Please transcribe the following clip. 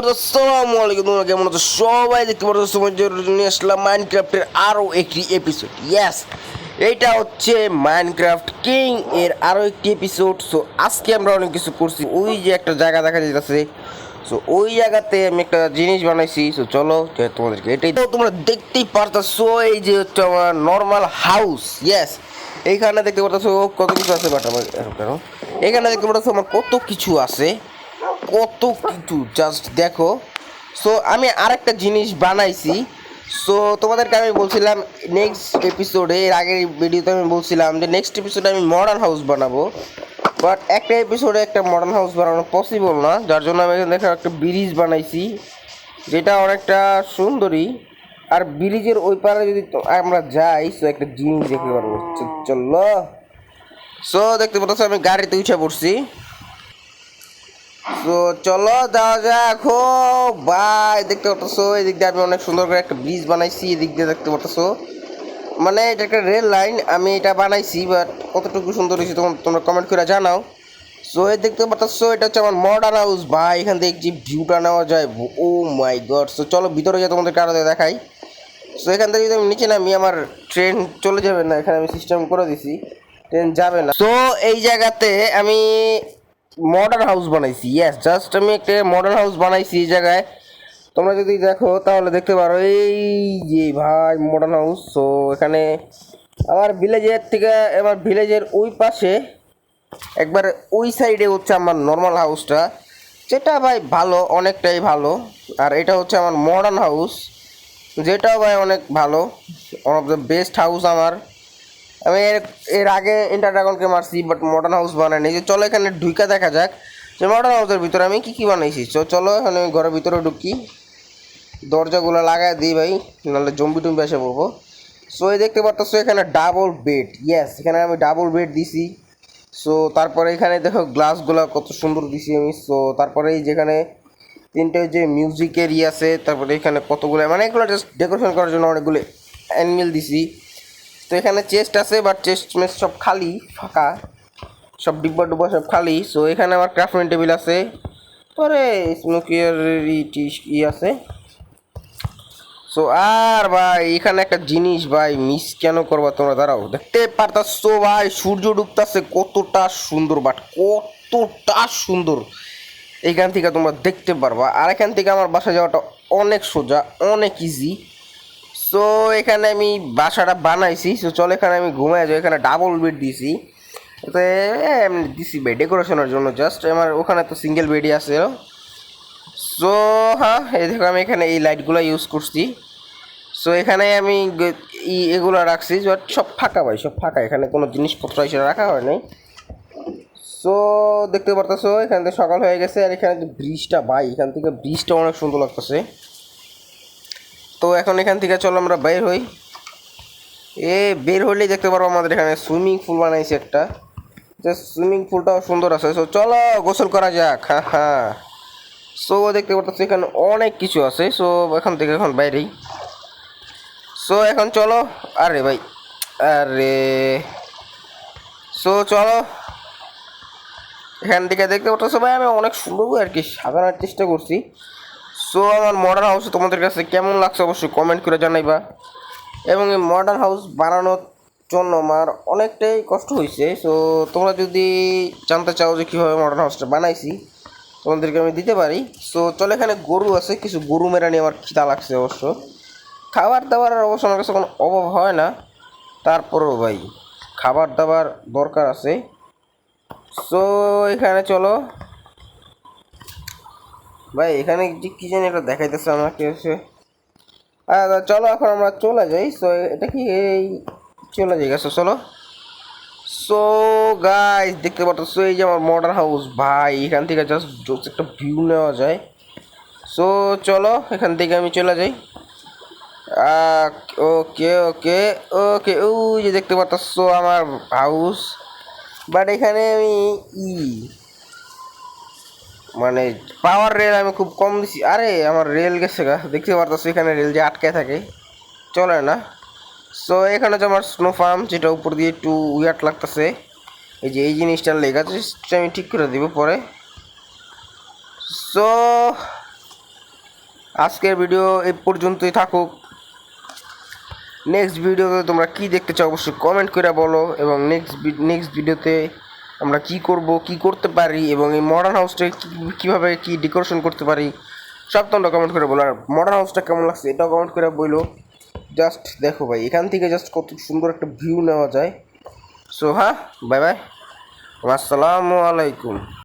আসসালামু আলাইকুম, তোমরা কেমন আছো? সবাই দেখতে পাচ্ছ তোমার জন্য নিয়ে আসলাম মাইনক্রাফটের আরও একটি এপিসোড। ইয়েস, এইটা হচ্ছে মাইনক্রাফট কিং এর আরও একটি এপিসোড। সো আজকে আমরা অনেক কিছু করছি। ওই যে একটা জায়গা দেখা যাচ্ছে, সো ওই জায়গাতে আমি একটা জিনিস বানাইছি। সো চলো তোমাদেরকে এটাই তো তোমরা দেখতেই পারতেছো। এই যে হচ্ছে আমার নর্মাল হাউস। ইয়েস, এইখানে দেখতে পারতেছো কত কিছু আছে, বাট আমার কেন এখানে দেখতে পারতেছো আমার কত কিছু আছে, কত কিছু জাস্ট দেখো। সো আমি আরেকটা জিনিস বানাইছি। সো তোমাদেরকে আমি বলছিলাম নেক্সট এপিসোডে, এর আগের ভিডিওতে আমি বলছিলাম যে নেক্সট এপিসোডে আমি মডার্ন হাউস বানাবো, বাট একটা এপিসোডে একটা মডার্ন হাউস বানানো পসিবল না, যার জন্য আমি এখানে দেখো একটা ব্রিজ বানাইছি, যেটা অনেকটা সুন্দরী। আর ব্রিজের ওই পারে যদি আমরা যাই, সো একটা জিনিস দেখতে পারবো। চলো, সো দেখতে পাচ্ছ আমি গাড়িতে উঠে পড়ছি। তো চলো যাওয়া যাক। ও ভাই, দেখতে পারতেছো এদিক দিয়ে আমি অনেক সুন্দর করে একটা ব্রিজ বানাইছি। এদিক দিয়ে দেখতে পারতেছো, মানে এটা একটা রেল লাইন আমি এটা বানাইছি, বাট কতটুকু সুন্দর হয়েছে তোমরা কমেন্ট করে জানাও। সো এই দেখতে পারতেছো এটা হচ্ছে আমার মডার্ন হাউস ভাই। এখান থেকে যে ভিউটা নেওয়া যায়, ও মাই গড। সো চলো ভিতরে যা তোমাদেরকে আরো দেখাই। সো এখান থেকে যদি আমি নিচে নামি, আমার ট্রেন চলে যাবে না, এখানে আমি সিস্টেম করে দিছি, ট্রেন যাবে না। সো এই জায়গাতে আমি মডার্ন হাউস বানাইছি। ইয়েস, জাস্ট আমি একটা মডার্ন হাউস বানাইছি এই জায়গায়। তোমরা যদি দেখো তাহলে দেখতে পারো, এই যে ভাই মডার্ন হাউস। সো এখানে আমার ভিলেজের থেকে, আমার ভিলেজের ওই পাশে একবার ওই সাইডে হচ্ছে আমার নর্মাল হাউসটা, যেটা ভাই ভালো, অনেকটাই ভালো। আর এটা হচ্ছে আমার মডার্ন হাউস, যেটাও ভাই অনেক ভালো, one of the best house আমার। আমি এর আগে ইন্টার ড্রাগনকে মারছি, বাট মডার্ন হাউস বানাইনি। যে চলো এখানে ঢুকা দেখা যাক যে মডার্ন হাউসের ভিতরে আমি কী কী বানাইছি। চলো এখানে ঘরের ভিতরে ঢুকি, দরজাগুলো লাগাই দিই ভাই, নাহলে জম্বি টম্বি এসে পড়বো। সো এই দেখতে পারতো এখানে ডাবল বেড। ইয়েস, এখানে আমি ডাবল বেড দিছি। সো তারপরে এখানে দেখো গ্লাসগুলো কত সুন্দর দিছি আমি। সো তারপরে এই যেখানে তিনটে যে মিউজিকের আছে, তারপরে এখানে কতগুলো, মানে এগুলো জাস্ট ডেকোরেশন করার জন্য অনেকগুলো অ্যানিমেল দিছি। তো এখানে চেস্ট আছে, বাট চেস্ট মেস্ট সব খালি, ফাঁকা, সব ডিব্বা ডুব্বা সব খালি। সো এখানে আমার ক্রাফটিং টেবিল আছে, পরে স্মোকিয়ার ই আছে। সো আর ভাই এখানে একটা জিনিস ভাই মিস কেন করবা তোমরা, দাঁড়াও, দেখতে পারতাছো ভাই সূর্য ডুবতাছে, কতটা সুন্দর, বাট কতটা সুন্দর এইখান থেকে তোমরা দেখতে পারবা। আর এখান থেকে আমার বাসা যাওয়াটা অনেক সোজা, অনেক ইজি। সো এখানে আমি বাসাটা বানাইছি। সো চলো এখানে আমি ঘুমাই যাই। এখানে ডাবল বেড দিয়েছি, এমনি দিছি ভাই ডেকোরেশনের জন্য, জাস্ট আমার ওখানে তো সিঙ্গেল বেডই আছে। সো হ্যাঁ, এই দেখো আমি এখানে এই লাইটগুলো ইউজ করছি। সো এখানে আমি এগুলো রাখছি, বাট সব ফাঁকা ভাই, সব ফাঁকা, এখানে কোনো জিনিসপত্র হিসেবে রাখা হয় নাই। সো দেখতে পারতেছো এখান থেকে সকাল হয়ে গেছে। আর এখানে যে ব্রিজটা ভাই, এখান থেকে ব্রিজটা অনেক সুন্দর লাগতেছে। তো এখন এখান থেকে চলো আমরা বের হই। বের হলেই দেখতে পারবো আমাদের এখানে সুইমিং পুল বানাইছে একটা, যে সুইমিং পুলটাও সুন্দর আছে। সো চলো গোসল করা যাক। হ্যাঁ হ্যাঁ, সো দেখতে পাচ্ছি এখানে অনেক কিছু আছে। সো এখান থেকে এখন বাইরেই। সো এখন চলো, আরে ভাই, আরে, সো চলো এখান থেকে দেখতে পাচ্ছ ভাই আমি অনেক সুন্দর আর কি সাজানোর চেষ্টা করছি। সো আমার মডার্ন হাউস তোমাদের কাছে কেমন লাগছে অবশ্যই কমেন্ট করে জানাইবা। এবং এই মডার্ন হাউস বানানোর জন্য আমার অনেকটাই কষ্ট হয়েছে। সো তোমরা যদি জানতে চাও যে কীভাবে মডার্ন হাউসটা বানাইছি, তোমাদেরকে আমি দিতে পারি। সো চলো, এখানে গরু আছে, কিছু গরু মেরা নিয়ে আমার খিদা লাগছে অবশ্য। খাবার দাবার অবশ্য আমার কাছে কোনো অভাব হয় না, তারপরেও ভাই খাবার দাবার দরকার আছে। সো এখানে চলো ভাই, এখানে যে কী জানি এটা দেখাইতেছে আমাকে হচ্ছে। চলো এখন আমরা চলে যাই। সো এটা কি এই চলে যাই গেছে, চলো। সো গাইস দেখতে পাচ্ছ এই যে আমার মডার্ন হাউস ভাই, এখান থেকে জাস্ট একটা ভিউ নেওয়া যায়। সো চলো এখান থেকে আমি চলে যাই। ওকে ওকে ওকে, ওই যে দেখতে পাচ্ছ আমার হাউস, বাট এখানে আমি মানে পাওয়ার রেল আমি খুব কম দিছি। আরে আমার রেল গেছে গা, দেখতে পারতেছো এখানে রেল যে আটকায় থাকে, চলে না। সো এখানে যে আমার স্নো ফার্ম, যেটা উপর দিয়ে একটু উইয়ার্ড লাগতেছে, এই যে এই জিনিসটার লেগে আছে, আমি ঠিক করে দিব পরে। সো আজকের ভিডিও এই পর্যন্তই থাকুক। নেক্সট ভিডিওতে তোমরা কি দেখতে চাও অবশ্যই কমেন্ট করে বলো, এবং নেক্সট ভিডিওতে আমরা কি করব, কি করতে পারি, এবং এই মডার্ন হাউসটা কীভাবে কি ডেকোরেশন করতে পারি সব তোমরা কমেন্ট করে বলো। আর মডার্ন হাউসটা কেমন লাগছে এটাও কমেন্ট করে বলো। জাস্ট দেখো ভাই, এখান থেকে জাস্ট কত সুন্দর একটা ভিউ নেওয়া যায়। সো হ্যাঁ, বাই বাই, আসসালামু আলাইকুম।